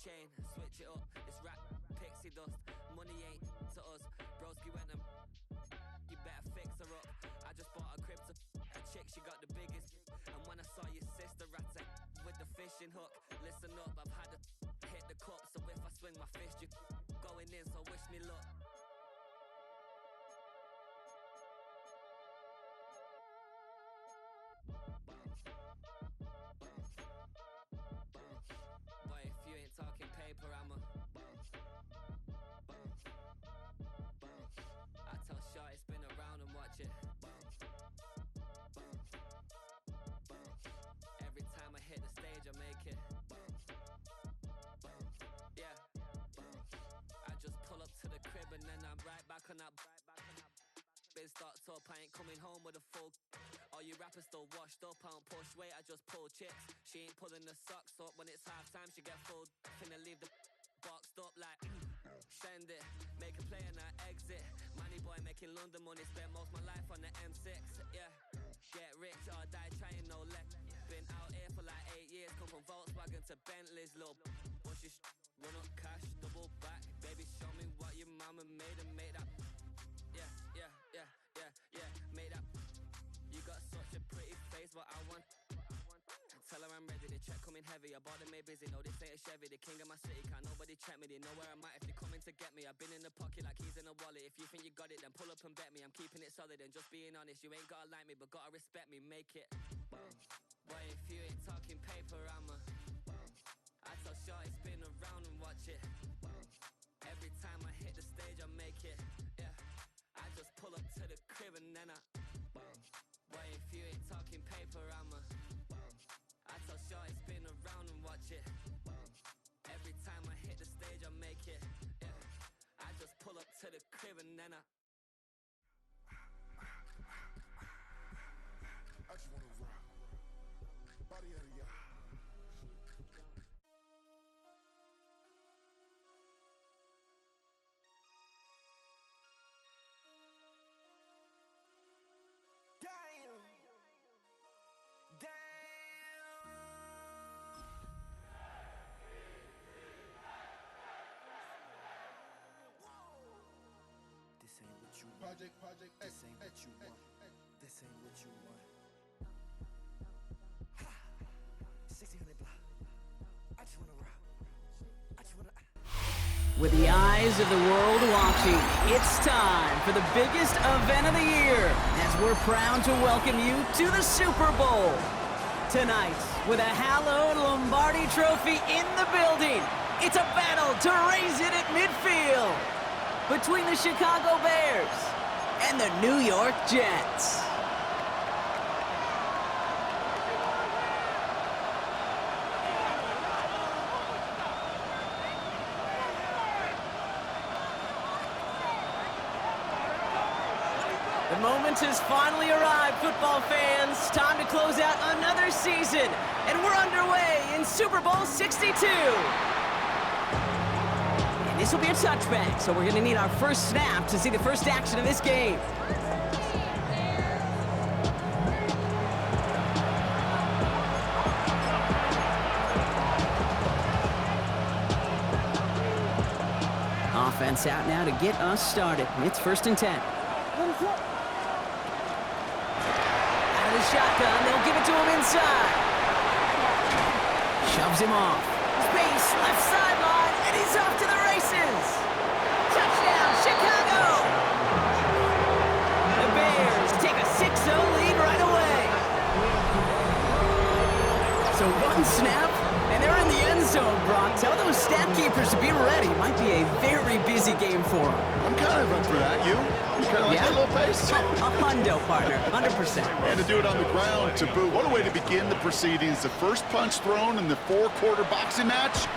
chain, switch it up. This rap pixie dust. Money ain't to us. Broski went and you better fix her up. I just bought a crib to a chick, she got the biggest. And when I saw your sister rat with the fishing hook, listen up, I've had to hit the cup. So if I swing my fist, you going in, so wish me luck. Boy, if you ain't talking paper, I'm a I tell Shorty spin around and watch it. Every time I hit the stage, I make it. Yeah. I just pull up to the crib and then I'm right back on that. Biz starts up, I ain't coming home with a full. All you rappers still washed up, I don't push weight, I just pull chicks. She ain't pulling the socks up when it's half time, she get full. Finna leave the boxed up like send it, make a play and I exit. Money boy making London money, spent most my life on the M6. Yeah, get rich or die trying, no leg. Been out here for like 8 years, come from Volkswagen to Bentley's. Little bushy run up cash, double back. Baby show me what your mama made and make that. Yeah, make that. You got such a pretty face, but I want. Tell her I'm ready, the check coming heavy. I bought them made busy, no this ain't a Chevy. The king of my city, can't nobody check me. They know where I'm at if they coming to get me. I've been in the pocket like keys in a wallet. If you think you got it, then pull up and bet me. I'm keeping it solid and just being honest. You ain't gotta like me, but gotta respect me, make it. Boy, if you ain't talking paper, I'm a I tell Shorty spin around and watch it. Every time I hit the stage, I make it. Yeah, I just pull up to the crib and then I boy, if you ain't talking paper, I'm a I tell Shorty spin around and watch it. Every time I hit the stage, I make it. Yeah, I just pull up to the crib and then I just wanna rock. Body of the yard. This ain't what you want. Project This X, ain't what X, you X, want. X. This ain't what you want. Ha! 1600 block. I just wanna rock. I just wanna. With the eyes of the world watching, it's time for the biggest event of the year as we're proud to welcome you to the Super Bowl. Tonight, with a hallowed Lombardi trophy in the building, it's a battle to raise it at midfield between the Chicago Bears and the New York Jets. The moment has finally arrived, football fans. Time to close out another season, and we're underway in Super Bowl 62. And this will be a touchback, so we're going to need our first snap to see the first action of this game. Offense out now to get us started. It's 1st and 10. Shotgun, they'll give it to him inside. Shoves him off. Space, left sideline, and he's off to the races. Touchdown, Chicago! The Bears take a 6-0 lead right away. So one snap, and they're in the end zone, Brock. Tell those stat keepers to be ready. Might be a very busy game for them. I'm kind of up for that. You kind of like that little pace? A hundo, partner, 100%. And to do it on the ground to boot. What a way to begin the proceedings. The first punch thrown in the 4-quarter boxing match.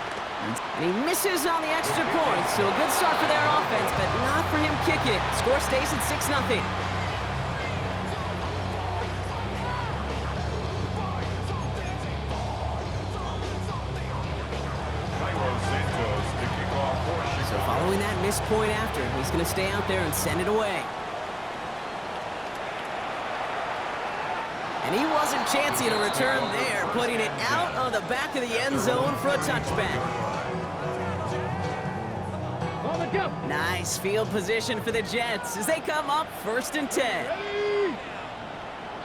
And he misses on the extra point, so a good start for their offense, but not for him kicking. Score stays at 6-0. So following that missed point after, he's going to stay out there and send it away. And he wasn't chancing a return there, putting it out of the back of the end zone for a touchback. Nice field position for the Jets as they come up 1st and 10.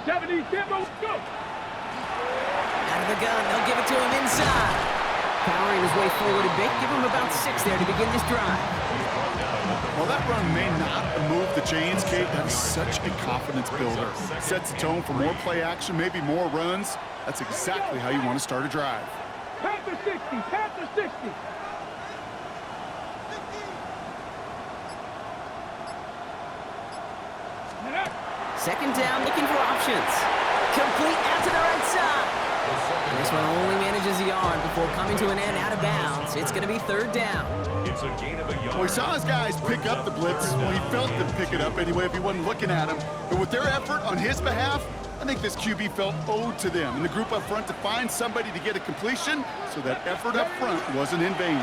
70, go! Out of the gun, they'll give it to him inside. Powering his way forward a bit, give him about 6 there to begin this drive. Well, that run may not move the chains, Kate. That is such a confidence builder. Sets the tone for more play action, maybe more runs. That's exactly how you want to start a drive. Panther 60, Panther 60. Second down, looking for options. Complete out to the right side. And this one only manages a yard before coming to an end out of bounds. It's going to be 3rd down. It's a gain of a yard. Well, he saw his guys pick up the blitz. Well, he felt them pick it up anyway if he wasn't looking at him. But with their effort on his behalf, I think this QB felt owed to them and the group up front to find somebody to get a completion, so that effort up front wasn't in vain.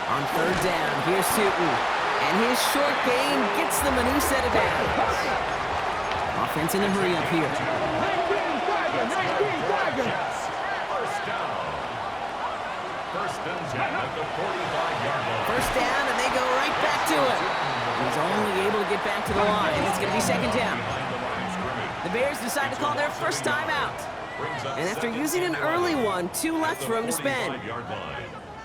On 3rd down, here's Sutton. And his short gain gets them a new set of downs. Offense in a hurry up here. 19 Tiger. First down. 1st and 10 at the 45-yard line. 1st down, and they go right back to him. He's only able to get back to the line. It's going to be 2nd down. The Bears decide to call their first timeout. And after using an early one, 2 left for him to spend.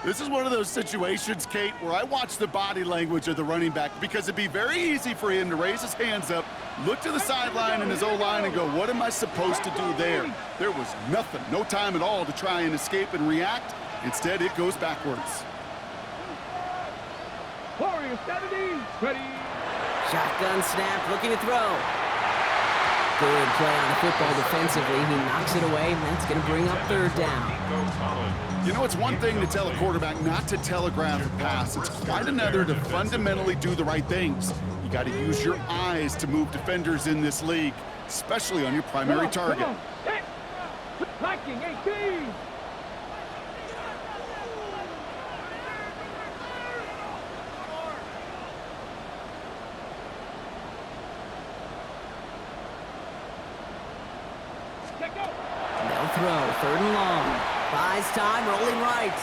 This is one of those situations, Kate, where I watch the body language of the running back, because it'd be very easy for him to raise his hands up, look to the sideline and his O-line and go, what am I supposed to do there? There was nothing, no time at all to try and escape and react. Instead, it goes backwards. Warrior 70, ready. Shotgun snap, looking to throw. Good play on the football defensively. He knocks it away, and that's going to bring up 3rd down. You know, it's one thing to tell a quarterback not to telegraph a pass. It's quite another to fundamentally do the right things. You got to use your eyes to move defenders in this league, especially on your primary target. Blocking 18. They'll throw, 3rd and long. Buys time, rolling right.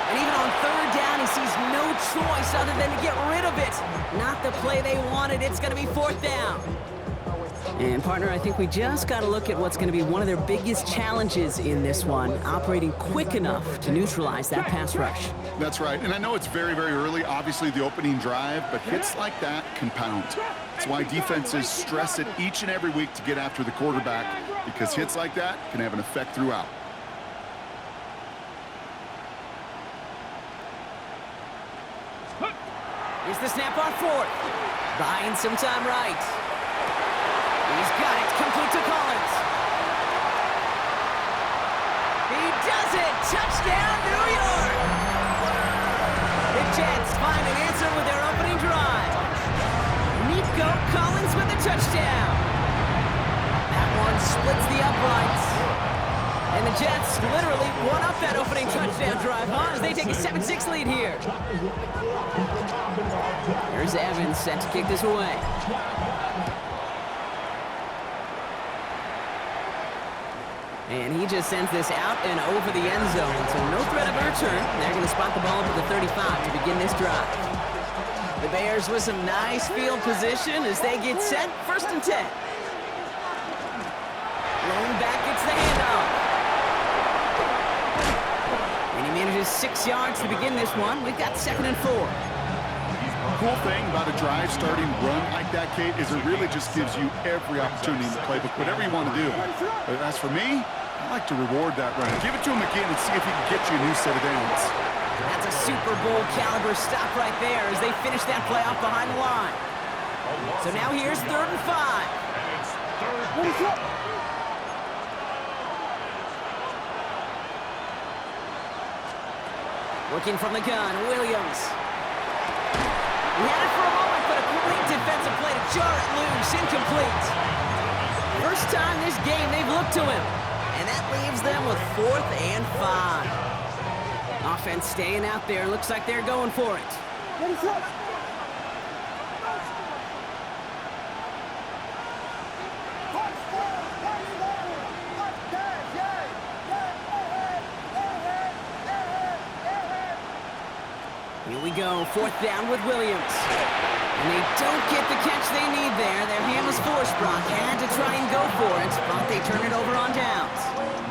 And even on 3rd down, he sees no choice other than to get rid of it. Not the play they wanted. It's going to be 4th down. And, partner, I think we just got to look at what's going to be one of their biggest challenges in this one, operating quick enough to neutralize that pass rush. That's right, and I know it's very, very early, obviously the opening drive, but hits like that compound. That's why defenses stress it each and every week to get after the quarterback, because hits like that can have an effect throughout. Here's the snap on 4th. Buying some time right. He's got it. Complete to Collins. He does it. Touchdown, New York. The Jets find an answer with their opening drive. Nico Collins with the touchdown. That one splits the uprights. And the Jets literally won up that opening touchdown drive, as they take a 7-6 lead here. There's Evans set to kick this away. And he just sends this out and over the end zone. So no threat of a return. They're going to spot the ball to the 35 to begin this drive. The Bears with some nice field position as they get set. 1st and 10. Rolling back gets the handoff. And he manages 6 yards to begin this one. We've got 2nd and 4. The cool thing about a drive starting run like that, Kate, is it really just gives you every opportunity in the playbook, whatever you want to do. But as for me, I like to reward that run. Give it to him again and see if he can get you a new set of downs. That's a Super Bowl caliber stop right there as they finish that play off behind the line. So now here's 3rd and 5. Looking from the gun, Williams. He had it for a moment, but a great defensive play to jar it loose, incomplete. First time this game they've looked to him, and that leaves them with 4th and 5. Offense staying out there, looks like they're going for it. we go, 4th down with Williams. And they don't get the catch they need there. Their hand was forced, Brock. Had to try and go for it, but they turn it over on downs.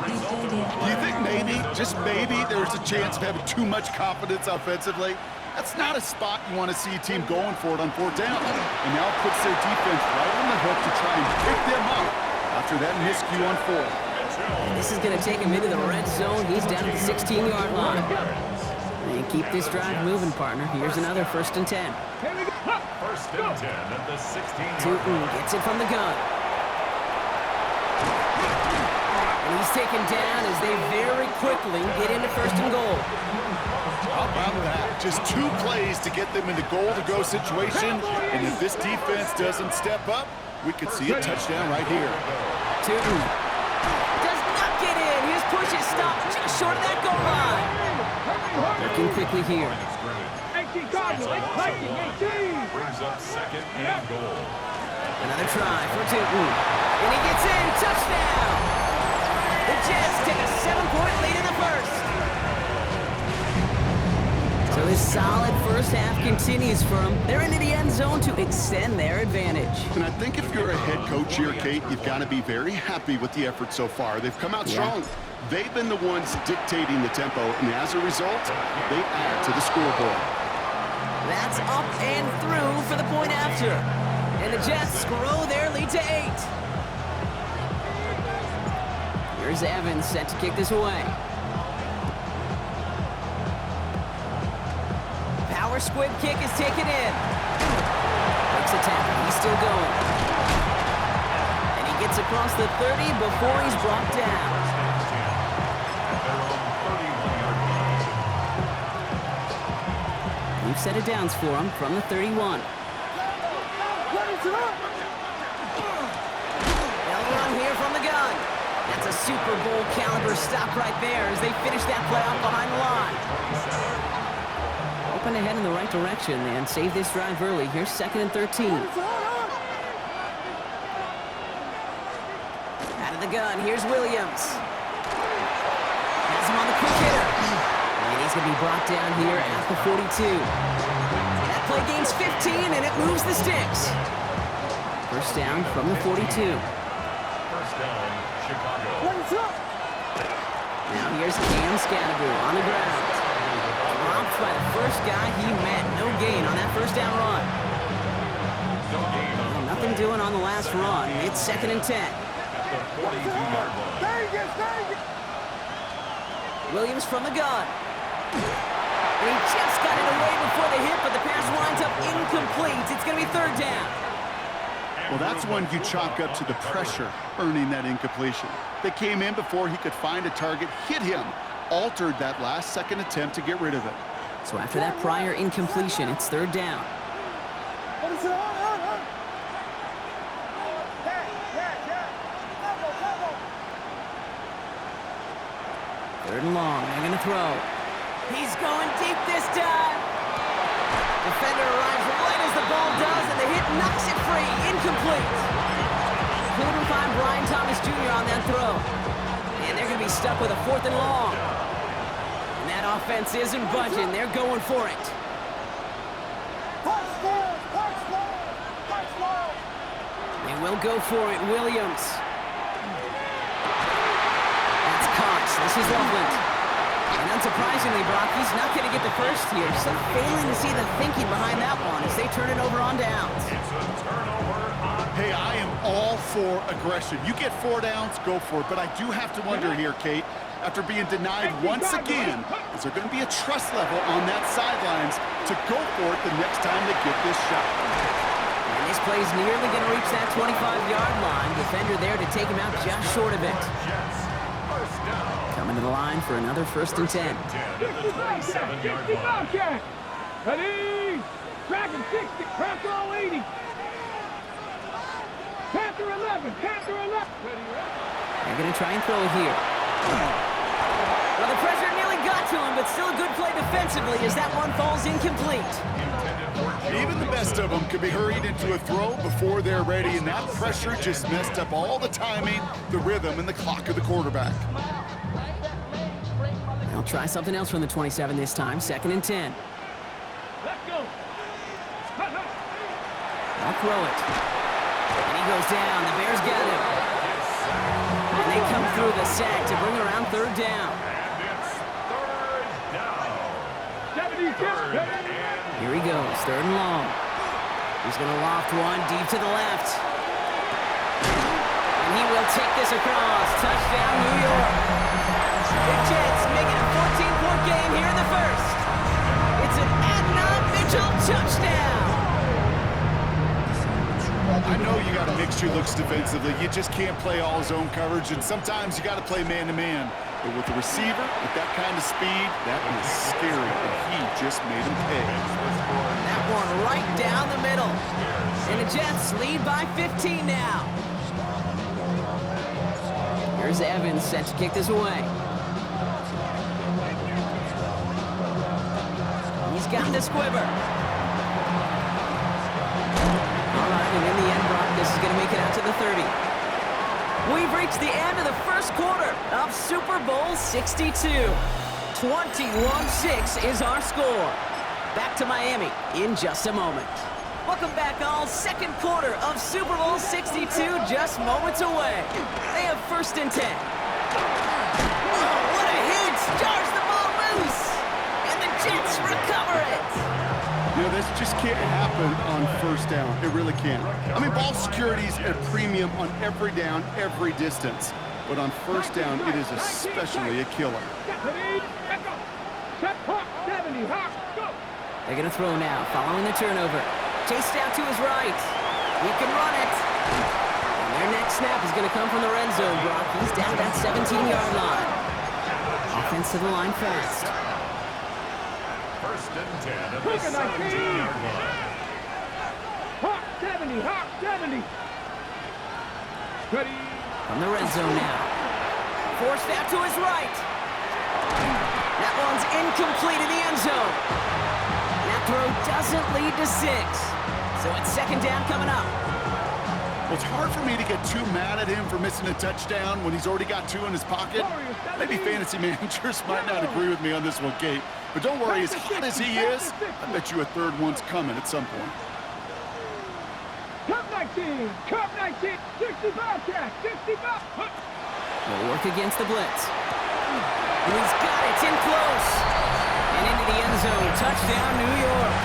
Do you think maybe, just maybe, there's a chance of having too much confidence offensively? That's not a spot you want to see a team going for it on 4th down. And now it puts their defense right on the hook to try and pick them up after that miscue on 4th. And this is going to take him into the red zone. He's down at the 16-yard line. And keep this drive moving, partner. Here's another 1st and 10. First and 10 at the 16-yard Tootin line. gets it from the gun. And he's taken down as they very quickly get into 1st and goal. How about that? Just 2 plays to get them into goal-to-go situation. And if this defense doesn't step up, we could see a touchdown right here. Tootin does not get in. His push is stopped just short of that goal line. Looking quickly here. 18 Cardinal, it's Viking, 18. Brings up 2nd and goal. Another try for Tootin. And he gets in. Touchdown! The Jets take a 7-point lead in the 1st. So this solid first half continues for them. They're into the end zone to extend their advantage. And I think if you're a head coach here, Kate, you've got to be very happy with the effort so far. They've come out strong. They've been the ones dictating the tempo, and as a result, they add to the scoreboard. That's up and through for the point after. And the Jets grow their lead to 8. Here's Evans set to kick this away. Power squib kick is taken in. Breaks a tackle. He's still going. And he gets across the 30 before he's brought down. We've set it downs for him from the 31. They'll run here from the gun. That's a Super Bowl caliber stop right there as they finish that play off behind the line. Open ahead in the right direction and save this drive early. Here's 2nd and 13. Out of the gun, here's Williams. Has him on the quick hitter. And he's going to be brought down here at the 42. That play gains 15, and it moves the sticks. 1st down from the 42. 1st down, Chicago. Now here's Cam Scannaboo on the ground. Dropped by the first guy he met. No gain on that 1st down run. No gain on Well, nothing doing on the last run. It's 2nd and 10. the 42-yard line. Williams from the gun. And he just got it away before the hit, but the pass winds up incomplete. It's going to be 3rd down. Well, that's one you chalk up to the pressure earning that incompletion. They came in before he could find a target, hit him, altered that last second attempt to get rid of it. So after that prior incompletion, it's 3rd down. 3rd and long. They're going to throw. He's going deep this time. Defender arrives right as the ball does, and the hit knocks it free. Incomplete. Couldn't find Brian Thomas Jr. on that throw. And they're going to be stuck with a 4th and long. And that offense isn't budging. They're going for it. They will go for it. Williams. That's Cox. This is Loveland. And unsurprisingly, Brock, he's not going to get the first here. So failing to see the thinking behind that one as they turn it over on downs. Hey, I am all for aggression. You get 4 downs, go for it. But I do have to wonder here, Kate, after being denied once again, is there going to be a trust level on that sidelines to go for it the next time they get this shot? And this play's nearly going to reach that 25-yard line. Defender there to take him out just short of it. Coming to the line for another 1st and 10. 27-yard line. Bobcat. Ready. Dragon 60. Panther all 80. Panther 11. Panther 11. They're going to try and throw it here. Well, the pressure nearly got to him, but still a good play defensively as that one falls incomplete. Even the best of them could be hurried into a throw before they're ready, and that pressure just messed up all the timing, the rhythm, and the clock of the quarterback. They'll try something else from the 27 this time. 2nd and 10. I'll throw it. And he goes down. The Bears got him. And they come through the sack to bring around third down. And it's third down. Here he goes, third and long. He's going to loft one deep to the left. And he will take this across. Touchdown, New York. The Jets make it a 14-point game here in the first. It's an Adnan Mitchell touchdown. I know you got to mix your looks defensively. You just can't play all zone coverage, and sometimes you got to play man-to-man. But with the receiver, with that kind of speed, that is scary, and he just made him pay. That one right down the middle. And the Jets lead by 15 now. Here's Evans set to kick this away. He's got the squibber. All right, and in the end, Brock, this is going to make it out to the 30. We've reached the end of the first quarter of Super Bowl 62. 21-6 is our score. Back to Miami in just a moment. Welcome back, all. Second quarter of Super Bowl 62 just moments away. They have first and 10. Oh, what a hit! Jars the ball loose! And the Jets recover it! You know, this just can't happen on first down. It really can't. I mean, ball security is at premium on every down, every distance. But on first down, it is especially a killer. They're going to throw now, following the turnover. Chased out to his right. He can run it. And their next snap is going to come from the red zone, Brock. He's down that 17-yard line. Offense to the line fast. First and 10 at the 17-yard line. Hawk 70, Hawk 70. Ready. From the red zone now. Forced out to his right. That one's incomplete in the end zone. That throw doesn't lead to 6. So it's second down coming up. Well, it's hard for me to get too mad at him for missing a touchdown when he's already got 2 in his pocket. Maybe fantasy managers might not agree with me on this one, Kate. But don't worry, as hot as he is, I bet you a third one's coming at some point. Cup 19, Cup 19, 65 catch, 65. Will work against the blitz. And he's got it, it's in close. And into the end zone, touchdown New York.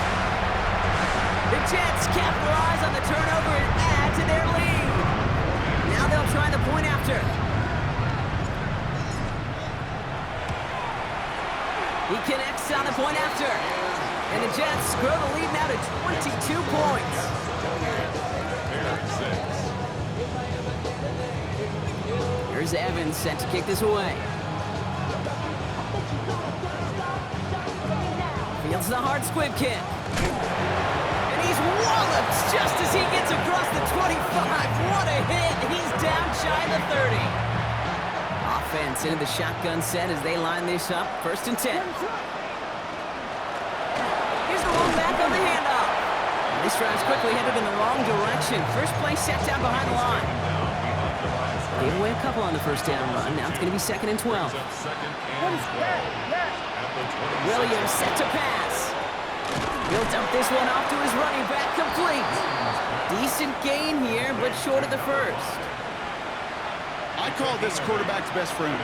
The Jets capitalize on the turnover and add to their lead. Now they'll try the point after. He connects on the point after. And the Jets grow the lead now to 22 points. Here's Evans set to kick this away. Fields the hard squib kick. And he's walloped just as he gets across the 25. What a hit. He's down shy of the 30. Offense into the shotgun set as they line this up. First and 10. Here's the one back on the handoff. This drive's quickly headed in the wrong direction. First play set down behind the line. Gave away a couple on the first down run. Now it's going to be second and 12. Williams set to pass. He'll dump this one off to his running back, complete. Decent gain here, but short of the first. I call this quarterback's best friend.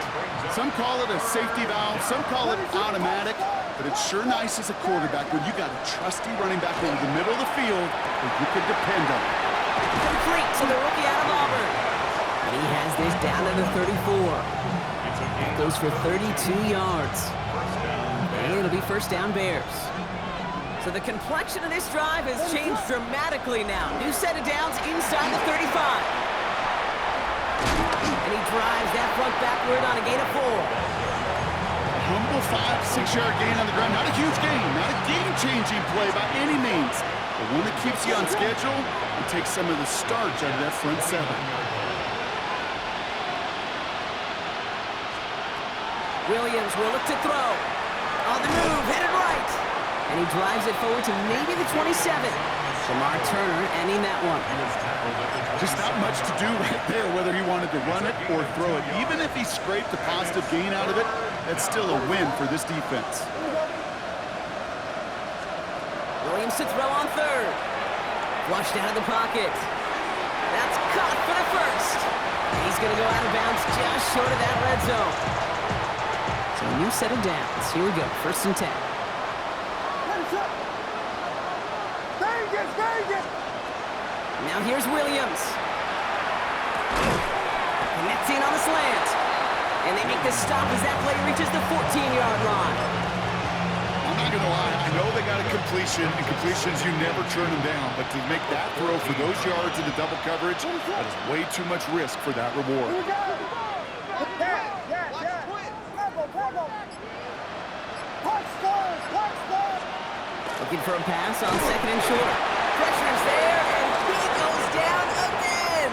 Some call it a safety valve, some call it automatic, but it's sure nice as a quarterback when you got a trusty running back over the middle of the field that you can depend on. Complete to the rookie out of Auburn. And he has this down to the 34. That goes for 32 yards. And it'll be first down Bears. So the complexion of this drive has changed dramatically now. New set of downs inside the 35. And he drives that front backward on a gain of 4. A humble 5 to 6 yard gain on the ground. Not a huge gain, not a game-changing play by any means, but one that keeps you on schedule and takes some of the starch out of that front 7. Williams will look to throw. On the move, headed right. And he drives it forward to maybe the 27. Jamar Turner ending that one. Just not much to do right there, whether he wanted to run it or throw it. Even if he scraped a positive gain out of it, that's still a win for this defense. Williams to throw on third. Flushed out of the pocket. That's caught for the first. And he's going to go out of bounds just short of that red zone. So a new set of downs. Here we go, 1st and 10. Now here's Williams. Connecting on the slant. And they make the stop as that play reaches the 14-yard line. I'm not going to lie. I know they got a completion, and completions, you never turn them down. But to make that throw for those yards in the double coverage, that is way too much risk for that reward. Looking for a pass on 2nd and short. Pressure's there, and he goes down again.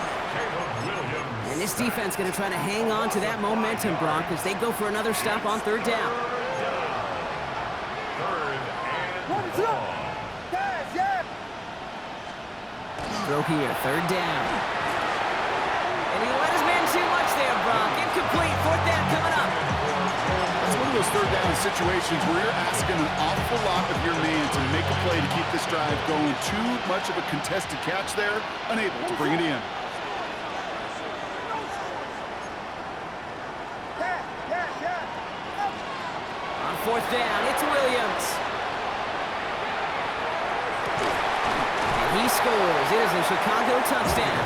And this defense going to try to hang on to that momentum, Brock, as they go for another stop on 3rd down. 3rd and long. Throw here, 3rd down. And he let his man too much there, Brock. Incomplete, 4th down coming up. It's one of those 3rd down situations where you're asking an awful lot of your man to make a play to keep this drive going. Too much of a contested catch there, unable to bring it in. On 4th down, it's Williams. And he scores. It is a Chicago touchdown.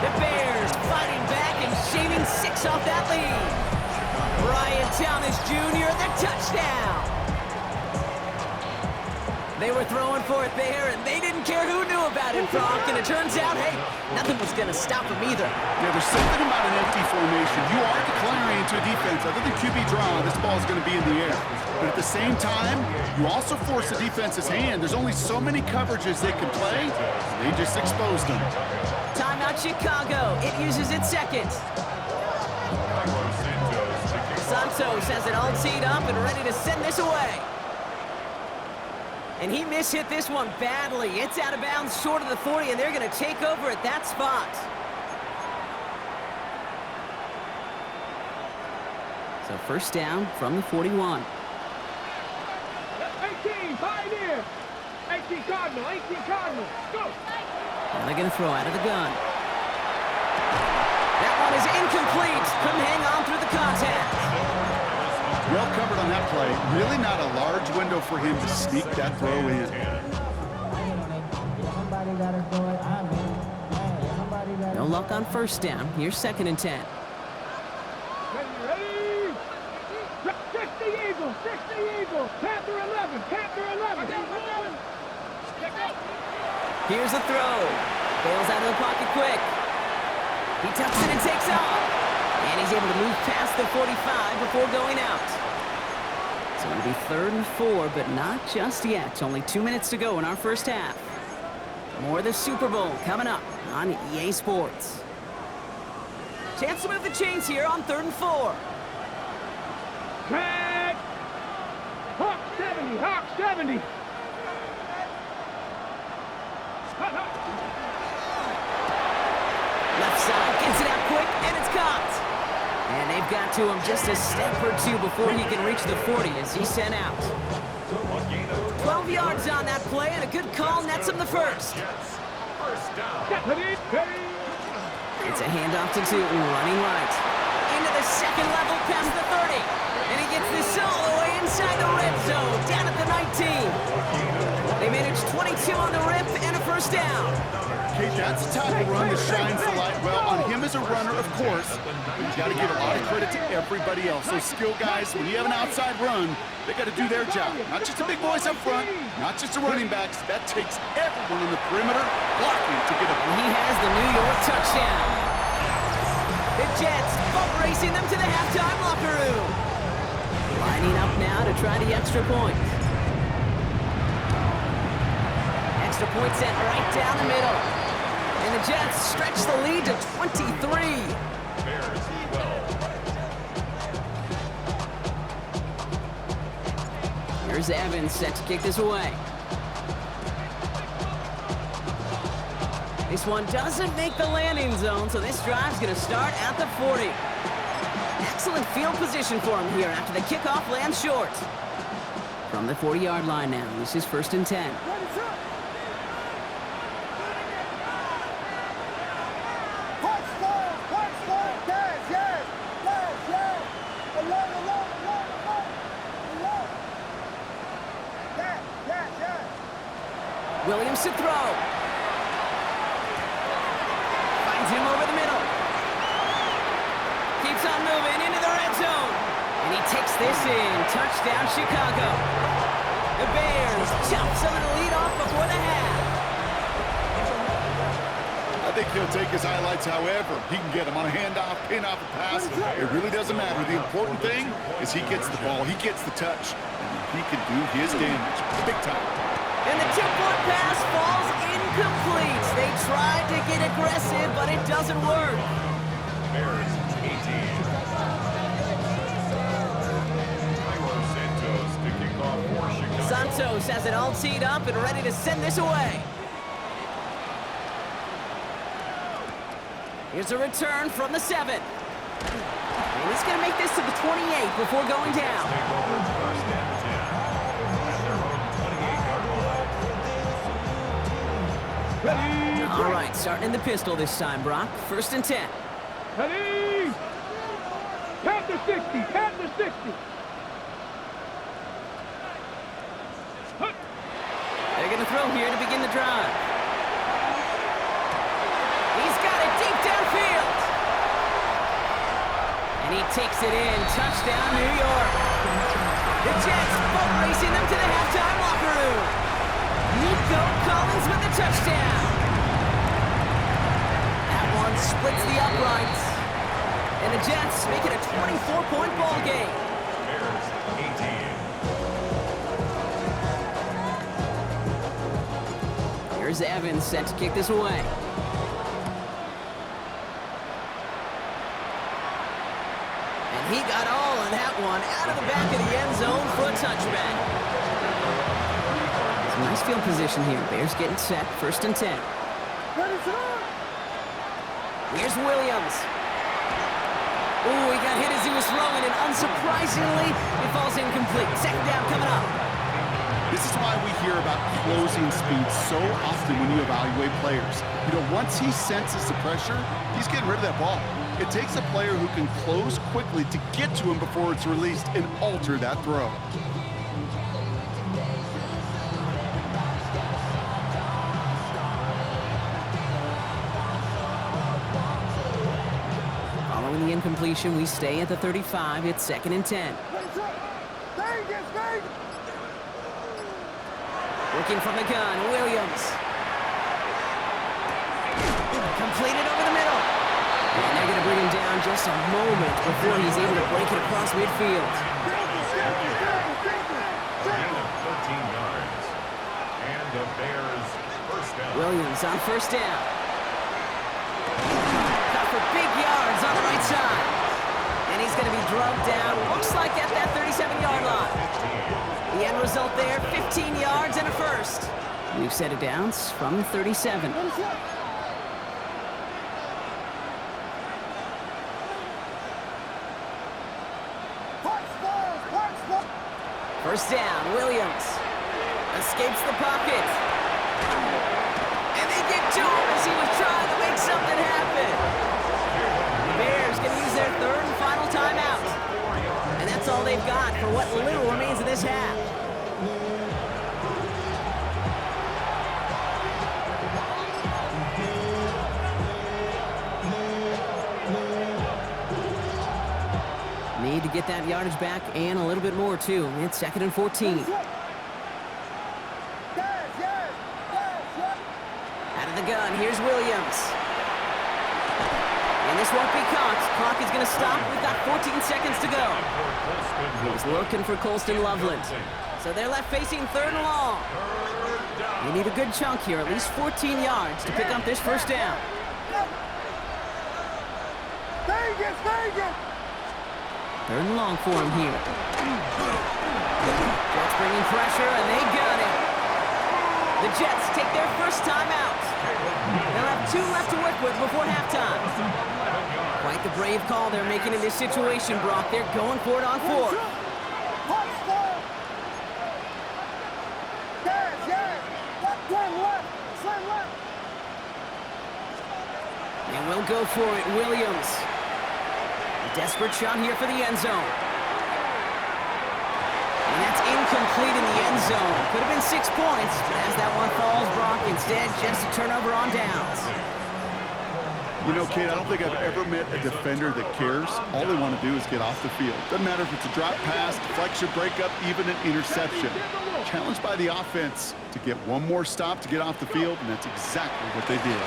The Bears fighting back and shaving 6 off that lead. Brian Thomas Jr., the touchdown. They were throwing for it there, and they didn't care who knew about it, Brock. And it turns out, hey, nothing was going to stop them either. Yeah, there's something about an empty formation. You are declaring into a defense. Other than QB draw, this ball is going to be in the air. But at the same time, you also force the defense's hand. There's only so many coverages they can play. They just exposed them. Timeout Chicago. It uses its second. Santos has it all teed up and ready to send this away. And he mishit this one badly. It's out of bounds short of the 40, and they're going to take over at that spot. So 1st down from the 41. 18, Pioneer. 18 Cardinal, 18 Cardinal. Go. And they're going to throw out of the gun. That one is incomplete. Couldn't hang on through the contact. Well covered on that play. Really not a large window for him to sneak that throw in. No luck on 1st down. Here's 2nd and 10. Ready? 60 Eagles, 60 Eagles. Panther 11, Panther 11. Here's a throw. Bails out of the pocket quick. He tucks it and takes off. And he's able to move past the 45 before going out. So it'll be 3rd and 4, but not just yet. Only 2 minutes to go in our 1st half. More of the Super Bowl coming up on EA Sports. Chance to move the chains here on 3rd and 4. Track. Hawk 70, Hawk 70. Left side, gets it out quick, and it's caught. And they've got to him just a step or two before he can reach the 40 as he's sent out. 12 yards on that play, and a good call nets him the first. It's a handoff to Tootin, running right. Into the 2nd level past the 30. And he gets this all the way inside the red zone, down at the 19. They managed 22 on the rip and a 1st down. Okay, that's the type of run that shines the light well on him as a runner, of course. But you got to give a lot of credit to everybody else. Those skill guys, when you have an outside run, they got to do their job. Not just the big boys up front, not just the running backs. That takes everyone in the perimeter blocking to get a block. He has the New York touchdown. The Jets bump racing them to the halftime locker room. Lining up now to try the extra point. Extra point set right down the middle. And the Jets stretch the lead to 23. Bears 12. Here's Evans set to kick this away. This one doesn't make the landing zone, so this drive's going to start at the 40. Excellent field position for him here after the kickoff lands short. From the 40-yard line now, this is 1st and 10. Williams to throw. Finds him over the middle. Keeps on moving into the red zone. And he takes this in. Touchdown, Chicago. The Bears jump some of the lead off before the half. I think he'll take his highlights however he can get them on a handoff, pin off a pass. It really doesn't matter. The important thing is he gets the ball, he gets the touch, and he can do his damage big time. And the two-point pass falls incomplete. They tried to get aggressive, but it doesn't work. Bears 18. Tyler Santos to kick off for Chicago. Santos has it all teed up and ready to send this away. Here's a return from the 7. And he's going to make this to the 28 before going down. Take over first and 10 at their own 28-yard line. All right, starting in the pistol this time, Brock. First and 10. Ready? Panther 60, Panther 60. They're going to throw here to begin the drive. He's got it deep downfield. And he takes it in. Touchdown, New York. The Jets boat racing them to the halftime locker room. Nico Collins with the touchdown. That one splits the uprights. And the Jets make it a 24-point ball game. Bears 18. Here's Evans set to kick this away. And he got all of that one out of the back of the end zone for a touchback. Some nice field position here. Bears getting set. First and 10. Here's Williams. Ooh, he got hit as he was throwing, and unsurprisingly, it falls incomplete. Second down coming up. This is why we hear about closing speed so often when you evaluate players. You know, once he senses the pressure, he's getting rid of that ball. It takes a player who can close quickly to get to him before it's released and alter that throw. Following the incompletion, we stay at the 35. It's second and 10. Looking from the gun, Williams. Completed over the middle. And they're going to bring him down just a moment before he's able to break it across midfield. Gain of 13 yards. And the Bears first down. Williams on first down. Got for big yards on the right side. And he's going to be drugged down, looks like at that 37-yard line. The end result there, 15 yards and a first. We've set it down from 37. First down, Williams escapes the pocket. And they get to him as he was trying to make something happen. The Bears going to use their third and final timeout. And that's all they've got for what little remains of this half. Need to get that yardage back and a little bit more, too. It's second and 14. Out of the gun, here's Williams. And this won't be caught. Clock is going to stop. We've got 14 seconds to go. He's looking for Colston Loveland. So they're left facing third and long. You need a good chunk here, at least 14 yards to pick up this first down. Third and long for him here. Jets bringing pressure, and they got it. The Jets take their first time out. They'll have 2 left to work with before halftime. Quite the brave call they're making in this situation, Brock. They're going for it on 4. And we'll go for it, Williams. A desperate shot here for the end zone. And that's incomplete in the end zone. Could have been 6 points, but as that one falls, Brock, instead just a turnover on downs. You know, Kate, I don't think I've ever met a defender that cares. All they want to do is get off the field. Doesn't matter if it's a drop pass, deflection, breakup, even an interception. Challenged by the offense to get one more stop to get off the field, and that's exactly what they did.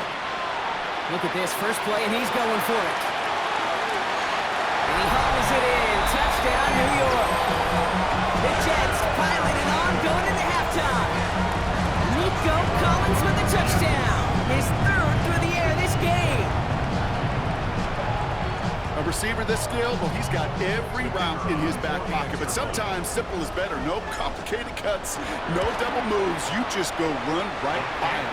Look at this first play, and he's going for it. And he hauls it in. Touchdown, New York. The Jets piloting on, going into halftime. Nico Collins with the touchdown. His third through the air this game. A receiver this skilled, well, he's got every route in his back pocket. But sometimes simple is better. No complicated cuts, no double moves. You just go run right by him.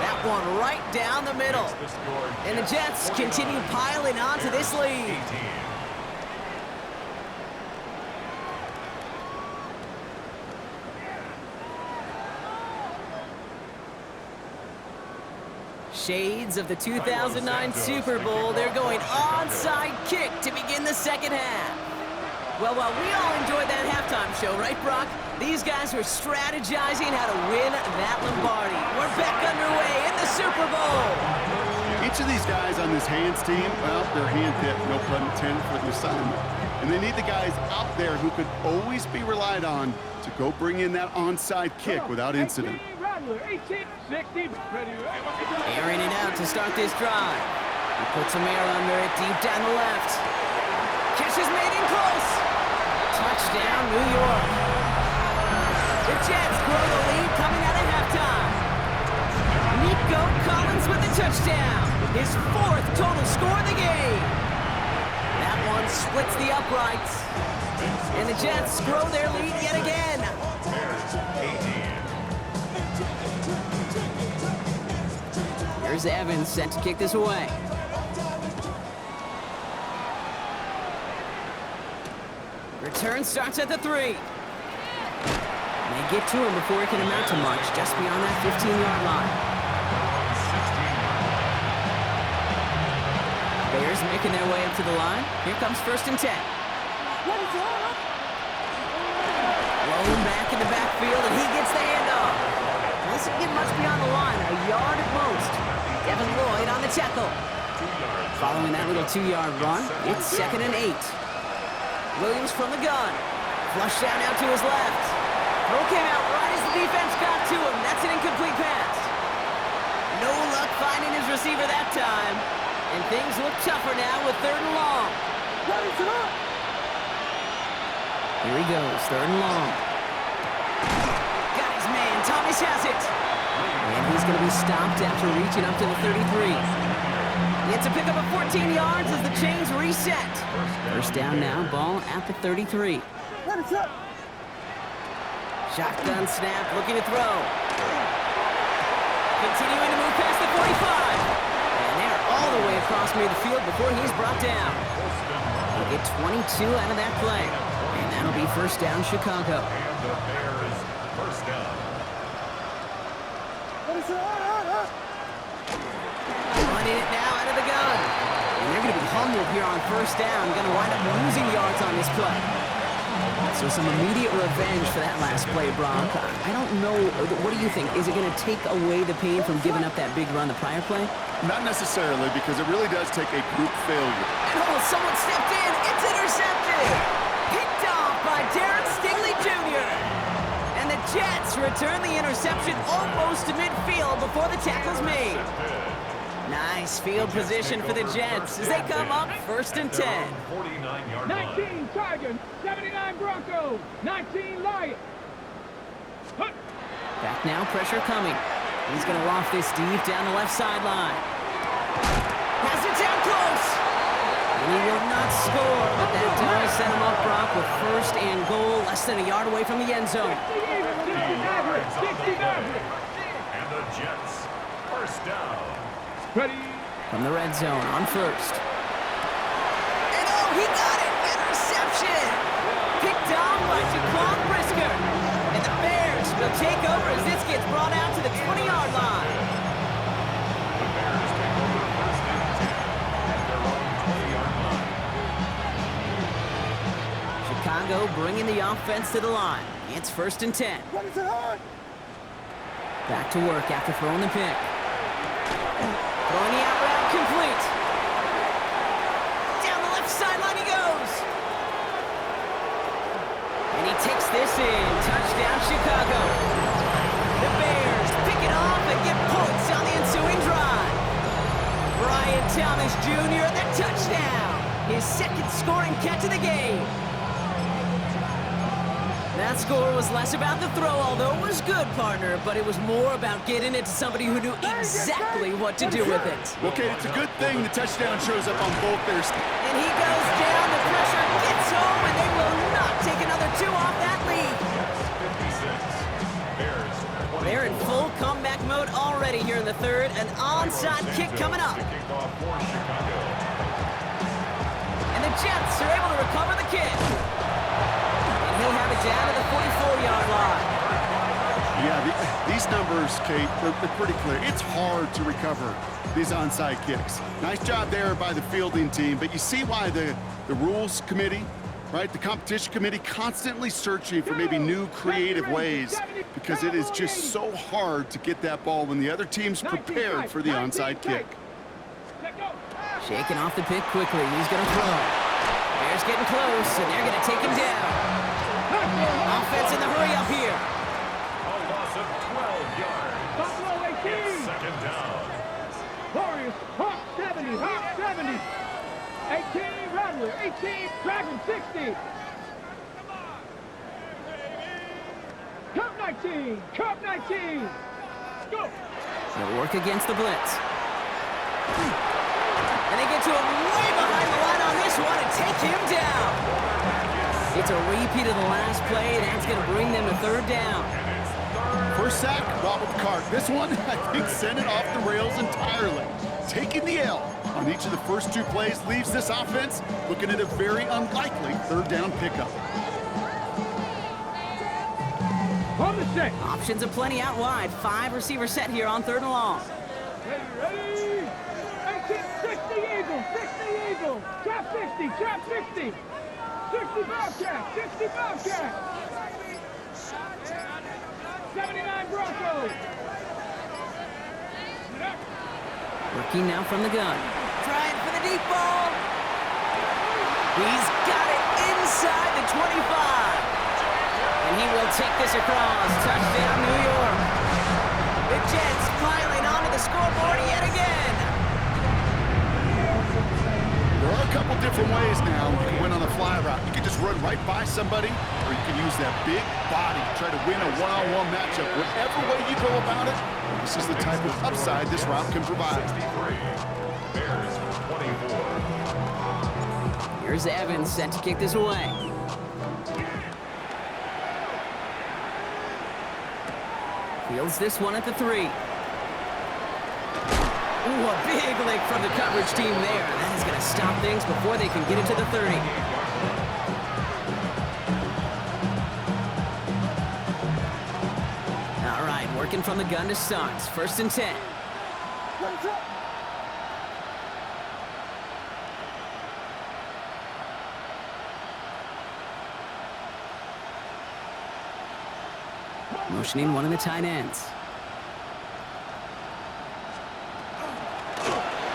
That one right down the middle. And the Jets continue piling onto this lead. Shades of the 2009 Super Bowl. They're going onside kick to begin the second half. Well, while we all enjoyed that halftime show, right, Brock? These guys were strategizing how to win that Lombardi. We're back underway in the Super Bowl. Each of these guys on this hands team, well, they're hand-picked, no pun intended, for the assignment. And they need the guys out there who could always be relied on to go bring in that onside kick without incident. Airing it out to start this drive. He puts some air under it deep down the left. Catch is made in close. Touchdown, New York. The Jets grow the lead coming out of halftime. Nico Collins with the touchdown. His fourth total score of the game. That one splits the uprights. And the Jets grow their lead yet again. Here's Evans set to kick this away. Return starts at the 3. They get to him before he can amount to much, just beyond that 15-yard line. Bears making their way up to the line. Here comes 1st and 10. Rolling back in the backfield, and he gets the handoff. This didn't get much beyond the line, a yard at most. Devin Lloyd on the tackle. Following that little 2-yard run, it's 2nd and 8. Williams from the gun. Flush down out to his left. Throw came out right as the defense got to him. That's an incomplete pass. No luck finding his receiver that time. And things look tougher now with 3rd and long. Here he goes, 3rd and long. Got his man, Thomas has it. And he's going to be stopped after reaching up to the 33. It's a pickup of 14 yards as the chains reset. First down now, ball at the 33. Shotgun snap, looking to throw. Continuing to move past the 45. And they're all the way across midfield before he's brought down. He'll get 22 out of that play. And that'll be first down, Chicago. And the Bears, first down. Running it now out of the gun. And they're going to be humbled here on first down. Going to wind up losing yards on this play. So some immediate revenge for that last play, Brock. I don't know. What do you think? Is it going to take away the pain from giving up that big run the prior play? Not necessarily, because it really does take a group failure. And someone stepped in. It's intercepted. Picked off by Darren Stingley Jr. And the Jets return the interception almost to midfield before the tackle's made. Nice field position for the Jets as they come up 1st and 10. 49-yard line. 19 Tigers, 79 Broncos, 19 Lions. Back now, pressure coming. He's going to loft this deep down the left sideline. Has it down close. And he will not score, but that does set him up, Brock, with 1st and goal, less than a yard away from the end zone. 60 And the Jets, first down. Ready. From the red zone on 1st. And he got it! Interception! Picked off by Jaquan Brisker. And the Bears will take over as this gets brought out to the 20-yard line. The Bears take over first and 10 at their own 20-yard line. Chicago Chicago bringing the offense to the line. It's 1st and 10. Back to work after throwing the pick. Throwing the out route complete. Down the left sideline he goes. And he takes this in. Touchdown, Chicago. The Bears pick it off and get points on the ensuing drive. Brian Thomas Jr. the touchdown. His second scoring catch of the game. That score was less about the throw, although it was good, partner, but it was more about getting it to somebody who knew exactly what to do with it. Okay, it's a good thing the touchdown shows up on both their... And he goes down, the pressure gets home, and they will not take another 2 off that lead. 56. Bears 24. They're in full comeback mode already here in the third. An onside kick coming up. The kickoff for Chicago. And the Jets are able to recover the kick. And he'll have it down to the 44-yard line. Yeah, these numbers, Kate, they're pretty clear. It's hard to recover these onside kicks. Nice job there by the fielding team, but you see why the rules committee, right, the competition committee constantly searching for maybe new creative ways, because it is just so hard to get that ball when the other team's prepared for the onside kick. Shaking off the pick quickly. He's going to throw. Bears getting close, and they're going to take him down. Offense in the hurry up here. A loss of 12 yards. Buffalo 18. It's second down. Warriors, Hawk 70, Hawk 70. 18, Rattler, 18, Dragon 60. Cup 19, Cup 19. Go. They'll work against the blitz. And they get to him way behind the line on this one and take him down. It's a repeat of the last play, and that's going to bring them to third down. First sack, wobbled the cart. This one, I think, sent it off the rails entirely. Taking the L on each of the first 2 plays leaves this offense looking at a very unlikely third down pickup. On the set. Options aplenty out wide. 5 receiver set here on 3rd and long. Ready? 18, 60 Eagles, 60 Eagles. Trap 60, trap 60. 60 Bobcat, 60 Bobcat. 79 Broncos. Working now from the gun. Trying for the deep ball. He's got it inside the 25. And he will take this across. Touchdown, New York. The Jets piling onto the scoreboard yet again. There are a couple different ways now you can win on the fly route. You can just run right by somebody, or you can use that big body, try to win a one-on-one matchup. Whatever way you go about it, this is the type of upside this route can provide. 63. Bears 24. Here's Evans set to kick this away. Fields this one at the 3. Ooh, a big lick from the coverage team there. That is going to stop things before they can get it to the 30. All right, working from the gun to start. 1st and 10. Motioning one of the tight ends.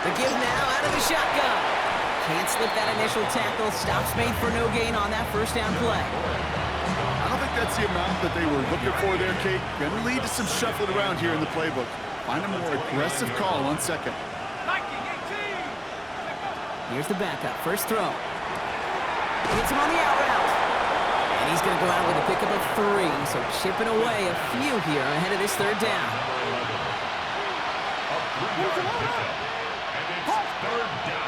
The give now out of the shotgun. Can't slip that initial tackle. Stops made for no gain on that first down play. I don't think that's the amount that they were looking for there, Kate. Going to lead to some shuffling around here in the playbook. Find a more aggressive call on second. Here's the backup. First throw. Hits him on the out route. And he's going to go out with a pickup of 3. So chipping away a few here ahead of this third down. A 3-yard pickup. And it's third down.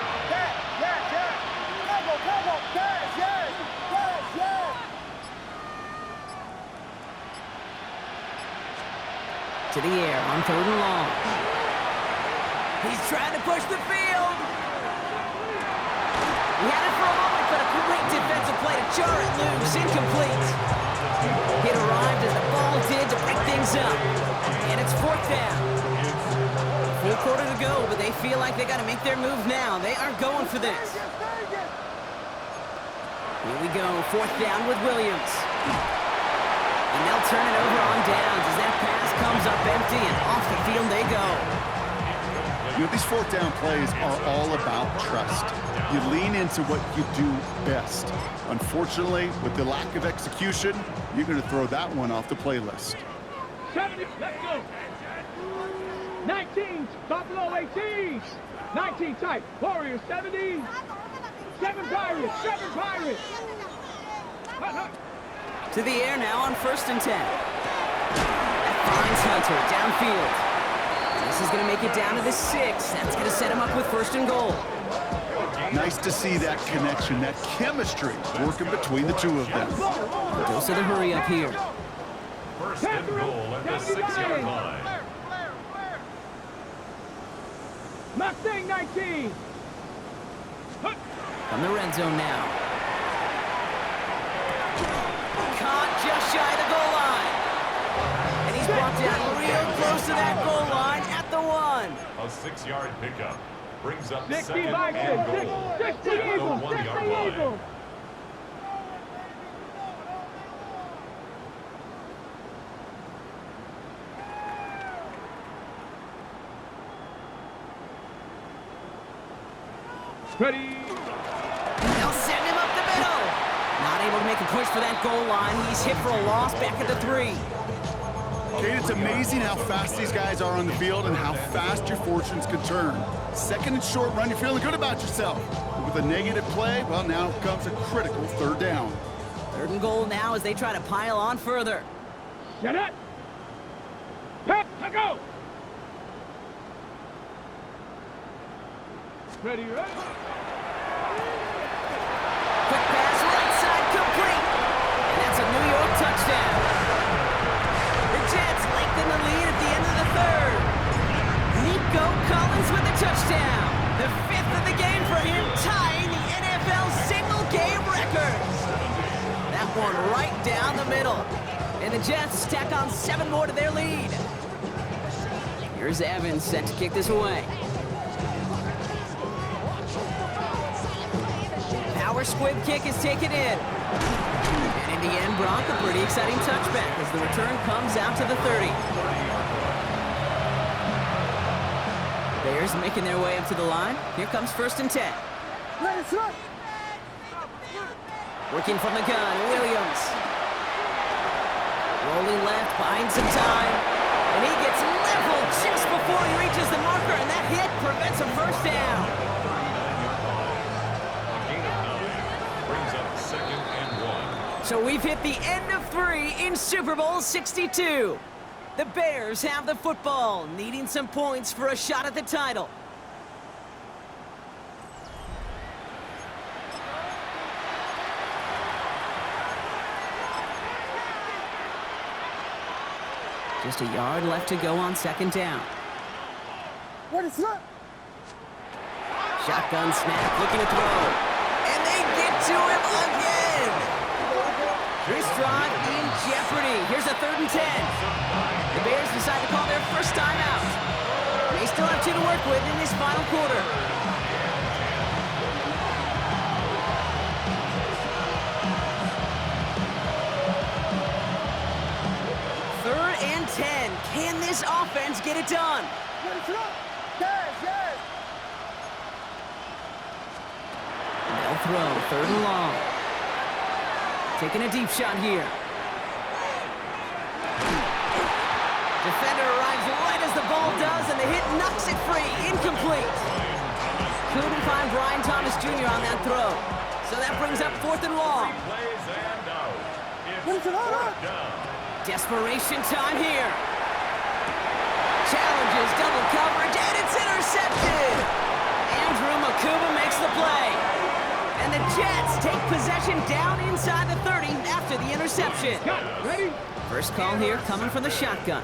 To the air on 3rd and long. He's trying to push the field. He had it for a moment, but a great defensive play to jar it loose. Incomplete. It arrived as the ball did to break things up. And it's 4th down. Full quarter to go, but they feel like they got to make their move now. They are going for this. Here we go, 4th down with Williams. And they'll turn it over on downs as that pass comes up empty and off the field they go. You know, these 4th down plays are all about trust. You lean into what you do best. Unfortunately, with the lack of execution, you're going to throw that one off the playlist. 70, let's go. 19, Buffalo 18. 19 tight, Warriors 70. 7 Pirates, 7 Pirates. To the air now on 1st and 10. That finds Hunter downfield. And this is going to make it down to the 6. That's going to set him up with 1st and goal. Nice to see that connection, that chemistry working between the two of them. Dose of the hurry up here. 1st and goal at the 6-yard line. Mustang 19. From the red zone now. Caught just shy of the goal line. And he's brought down real close to that goal line at the 1. A 6-yard pickup brings up 60 2nd and goal 60 at the Eagles, 1-yard 60 line. Eagles. Ready. They'll send him up the middle. Not able to make a push for that goal line. He's hit for a loss back at the 3. Kate, it's amazing how fast these guys are on the field and how fast your fortunes can turn. 2nd and short run, you're feeling good about yourself. But with a negative play, well, now comes a critical 3rd down. 3rd and goal now as they try to pile on further. Shut it. Pep, let go. Ready, ready. Quick pass right side complete. And that's a New York touchdown. The Jets lengthen the lead at the end of the 3rd. Nico Collins with the touchdown. The 5th of the game for him, tying the NFL single-game record. That one right down the middle. And the Jets tack on 7 more to their lead. Here's Evans set to kick this away. Power squib kick is taken in. And in the end, Brock, a pretty exciting touchback as the return comes out to the 30. Bears making their way up to the line. Here comes 1st and 10. Working from the gun, Williams. Rolling left, buying some time. And he gets leveled just before he reaches the marker, and that hit prevents a 1st down. So we've hit the end of 3 in Super Bowl 62. The Bears have the football, needing some points for a shot at the title. Just a yard left to go on 2nd down. What is that? Shotgun snap, looking to throw. And they get to him again. This drive in jeopardy. Here's a 3rd and 10. The Bears decide to call their first timeout. They still have 2 to work with in this final quarter. Third and 10. Can this offense get it done? And they'll throw 3rd and long. Taking a deep shot here. Defender arrives right as the ball does, and the hit knocks it free. Incomplete. Couldn't find Brian Thomas Jr. on that throw. So that brings up 4th and long. Desperation time here. Challenges double coverage, and it's intercepted. Andrew Makuba makes the play. And the Jets take possession down inside the 30 after the interception. Ready? First call here coming from the shotgun.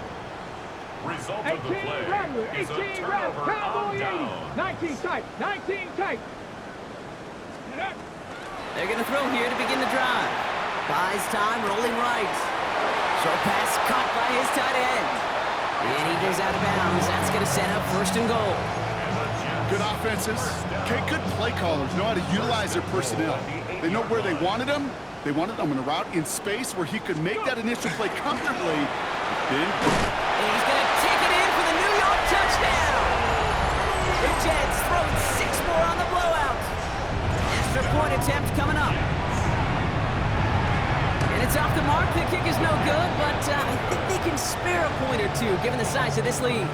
Result of 18 the play Rattler, is a 18 turnover Rattler, Cowboy on 80. down. 19 tight, 19 tight. They're going to throw here to begin the drive. Buys time, rolling right. Short pass caught by his tight end. And he goes out of bounds. That's going to set up 1st and goal. And the Jets Good offenses. Okay, good play callers know how to utilize their personnel. They know where they wanted him. They wanted him in a route in space where he could make that initial play comfortably. Then And he's going to take it in for the New York touchdown. The Jets throwing 6 more on the blowout. Extra point attempt coming up. And it's off the mark. The kick is no good, but I think they can spare a point or two given the size of this lead.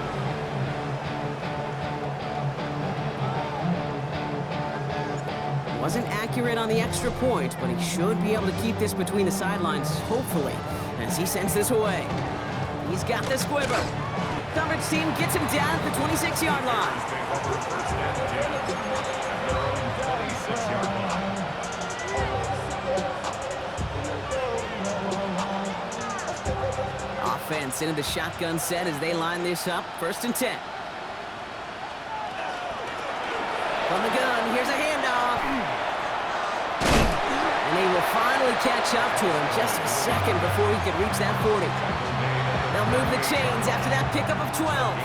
Wasn't accurate on the extra point, but he should be able to keep this between the sidelines, hopefully, as he sends this away. He's got the squibber. Coverage team gets him down at the 26-yard line. Offense into the shotgun set as they line this up. 1st and 10. From the gun, here's a handoff. And he will finally catch up to him just a second before he could reach that 40. They'll move the chains after that pickup of 12.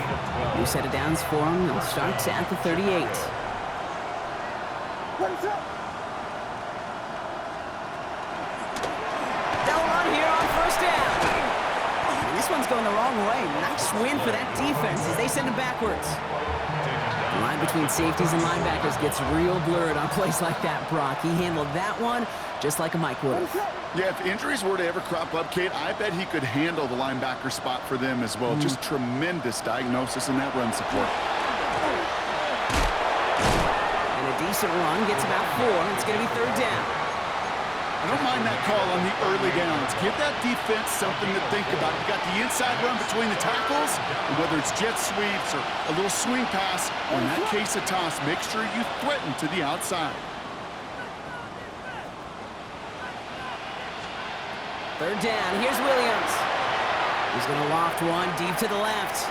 New set of downs for him. They'll start at the 38. They'll run here on 1st down. And this one's going the wrong way. Nice win for that defense as they send him backwards. The line between safeties and linebackers gets real blurred on plays like that, Brock. He handled that one just like a Mike would have. Yeah, if injuries were to ever crop up, Kate, I bet he could handle the linebacker spot for them as well. Just tremendous diagnosis in that run support. And a decent run gets about 4. It's going to be 3rd down. I don't mind that call on the early downs. Give that defense something to think about. You got the inside run between the tackles, and whether it's jet sweeps or a little swing pass, or in that case a toss, make sure you threaten to the outside. 3rd down. Here's Williams. He's going to loft one deep to the left.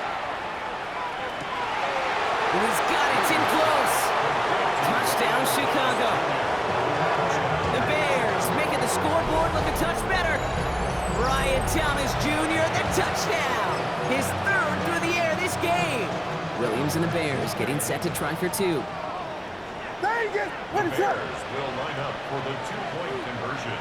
And he's got it in close. Touchdown, Chicago. The Bears making the scoreboard look a touch better. Brian Thomas Jr., the touchdown. His 3rd through the air this game. Williams and the Bears getting set to try for 2. The Bears will line up for the 2-point conversion.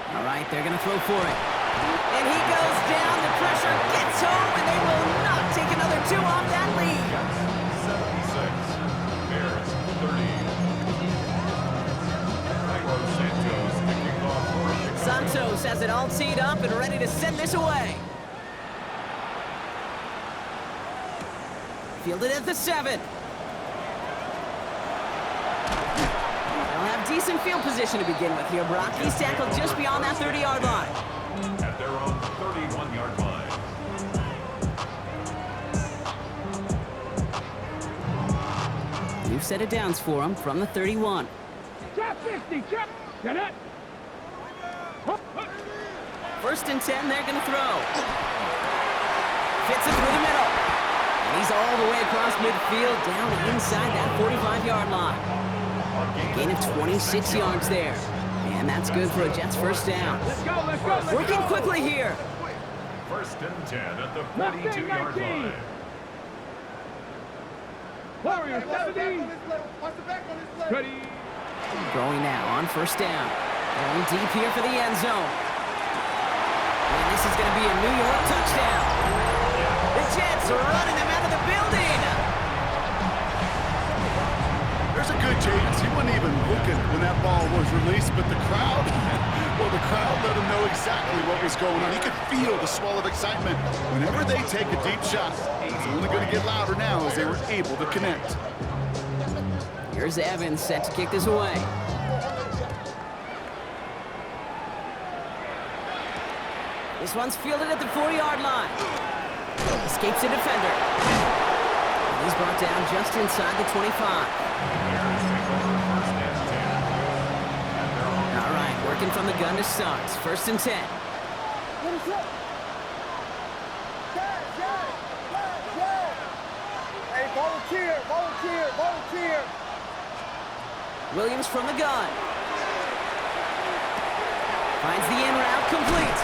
All right, they're going to throw for it. And he goes down. The pressure gets home, and they will not take another 2 off that lead. 76. Bears 30. Santos kicking off for Chicago. Santos has it all teed up and ready to send this away. Fielded at the 7. They'll have decent field position to begin with here, Brock. He's tackled just beyond that 30-yard line. At their own 31-yard line. New set of downs for him from the 31. Trap 50, trap. Get it. 1st and 10, they're going to throw. Fits it through the middle. And he's all the way across midfield, down inside that 45-yard line. Gain of 26 yards there. And that's good for a Jets 1st down. Let's go, let's go, let's Working go. quickly here. 1st and 10 at the 42-yard line. Warriors 70. Ready. Throwing now on 1st down. Going deep here for the end zone. And this is going to be a New York touchdown. The Jets are running them out of the building. There's a good chance he wasn't even looking when that ball was released, but the crowd, well, the crowd let him know exactly what was going on. He could feel the swell of excitement. Whenever they take a deep shot, it's only going to get louder now as they were able to connect. Here's Evans set to kick this away. This one's fielded at the 4-yard line. Escapes a defender. He's brought down just inside the 25. All right, working from the gun to start. 1st and 10. Hey, volunteer. Williams from the gun. Finds the in route complete.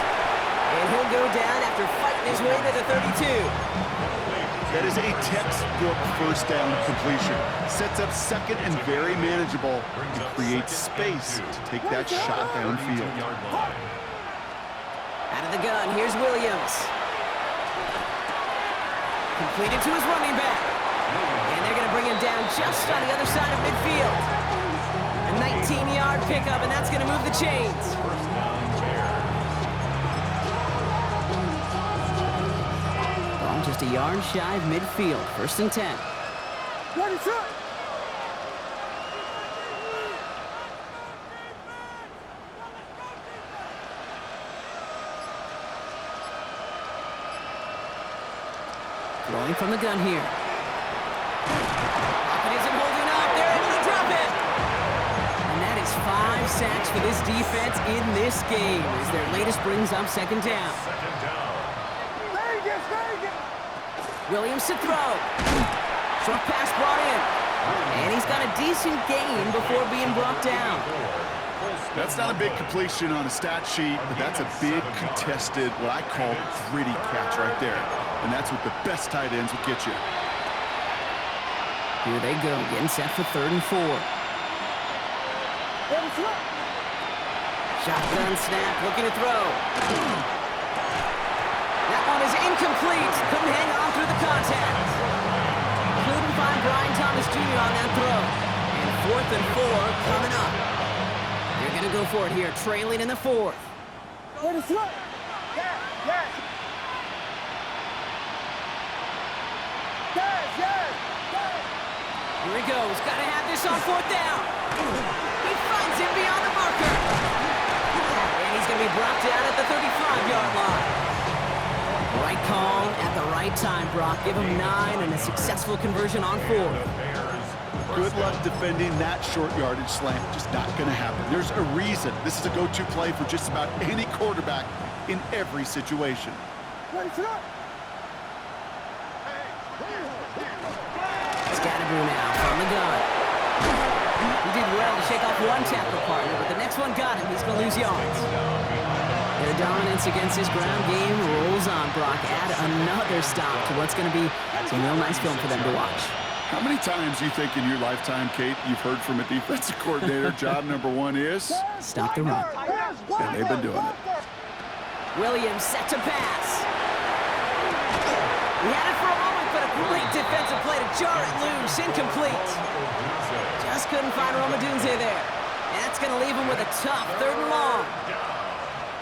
And he'll go down after fighting his way to the 32. That is a textbook first down completion. Sets up second and very manageable and creates space to take that shot downfield. Out of the gun, here's Williams. Completed to his running back. And they're going to bring him down just on the other side of midfield. A 19-yard pickup, and that's going to move the chains. Ball just a yard shy of midfield. 1st and 10. Ready, set. Throwing from the gun here. It isn't holding up. They're able to drop it. And that is 5 sacks for this defense in this game as their latest brings up 2nd down. Williams to throw. Short pass brought in. And he's got a decent gain before being brought down. That's not a big completion on a stat sheet, but that's a big contested, what I call gritty catch right there. And that's what the best tight ends will get you. Here they go, getting set for 3rd and 4. Shotgun snap, looking to throw. That one is incomplete. Couldn't hang on through the contact. Couldn't find Brian Thomas Jr. on that throw. And 4th and 4 coming up. They're going to go for it here, trailing in the 4th. Here he goes. Got to have this on 4th down. He finds him beyond the marker. And he's going to be brought down at the 35-yard line. Right call at the right time, Brock. Give him 9 and a successful conversion on 4th. Good luck defending that short yardage slant. Just not going to happen. There's a reason. This is a go-to play for just about any quarterback in every situation. Scatterboo now from the gun. He did well to shake off one tackle partner, but the next one got him. He's going to lose yards. Their dominance against his ground game rolls on, Brock. Add another stop to what's going to be some real nice film for them to watch. How many times do you think in your lifetime, Kate, you've heard from a defensive coordinator, job number 1 is? Stop the run. And they've been doing it. Williams set to pass. He had it for a moment, but a great defensive play to jar it loose. Incomplete. Just couldn't find Romadunze there. And that's going to leave him with a tough 3rd and long.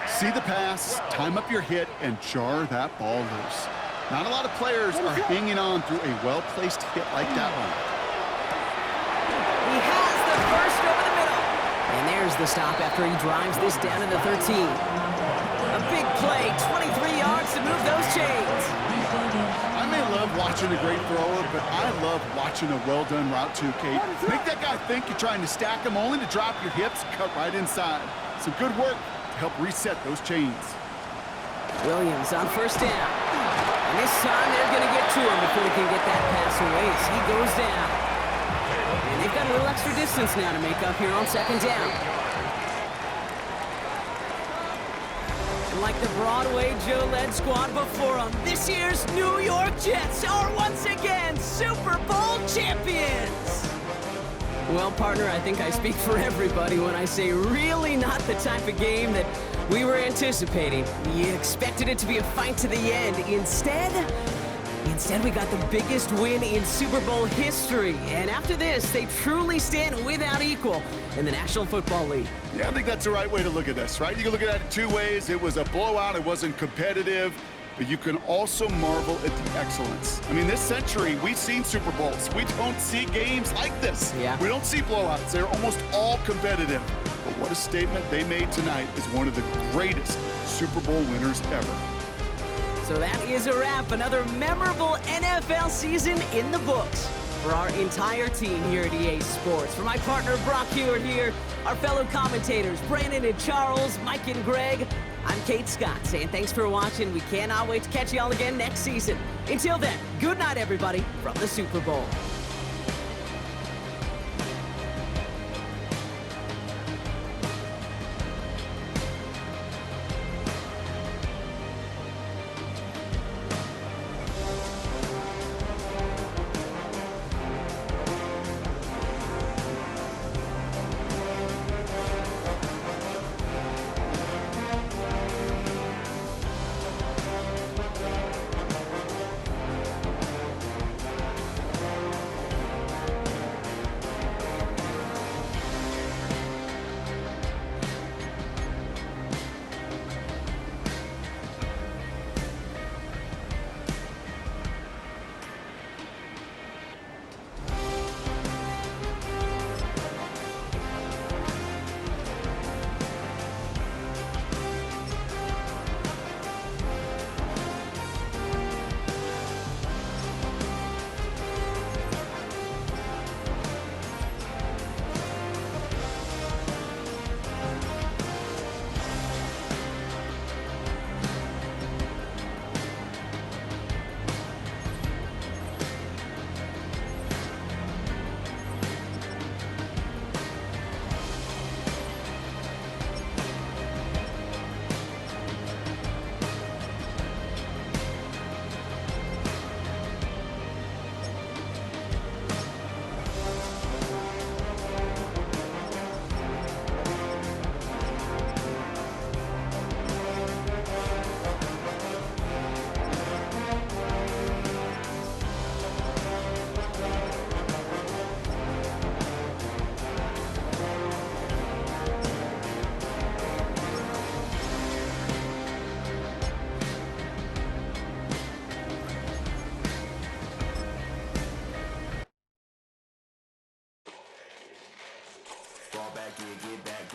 See the pass, time up your hit, and jar that ball loose. Not a lot of players are hanging on through a well-placed hit like that one. He has the first over the middle. And there's the stop after he drives this down to the 13. A big play, 23 yards to move those chains. I may love watching a great thrower, but I love watching a well-done route too, Kate. Make that guy think you're trying to stack him only to drop your hips and cut right inside. Some good work to help reset those chains. Williams on 1st down. And this time they're going to get to him before he can get that pass away. So he goes down. And they've got a little extra distance now to make up here on 2nd down. And like the Broadway Joe-led squad before him, this year's New York Jets are once again Super Bowl champions. Well, partner, I think I speak for everybody when I say really not the type of game that we were anticipating. We expected it to be a fight to the end. Instead, we got the biggest win in Super Bowl history. And after this, they truly stand without equal in the National Football League. Yeah, I think that's the right way to look at this, right? You can look at it 2 ways. It was a blowout. It wasn't competitive. But you can also marvel at the excellence. I mean, this century, we've seen Super Bowls. We don't see games like this. Yeah. We don't see blowouts. They're almost all competitive. But what a statement they made tonight as one of the greatest Super Bowl winners ever. So that is a wrap. Another memorable NFL season in the books for our entire team here at EA Sports. For my partner, Brock Huard here, our fellow commentators, Brandon and Charles, Mike and Greg, I'm Kate Scott saying thanks for watching. We cannot wait to catch you all again next season. Until then, good night, everybody, from the Super Bowl. Fall back, get back,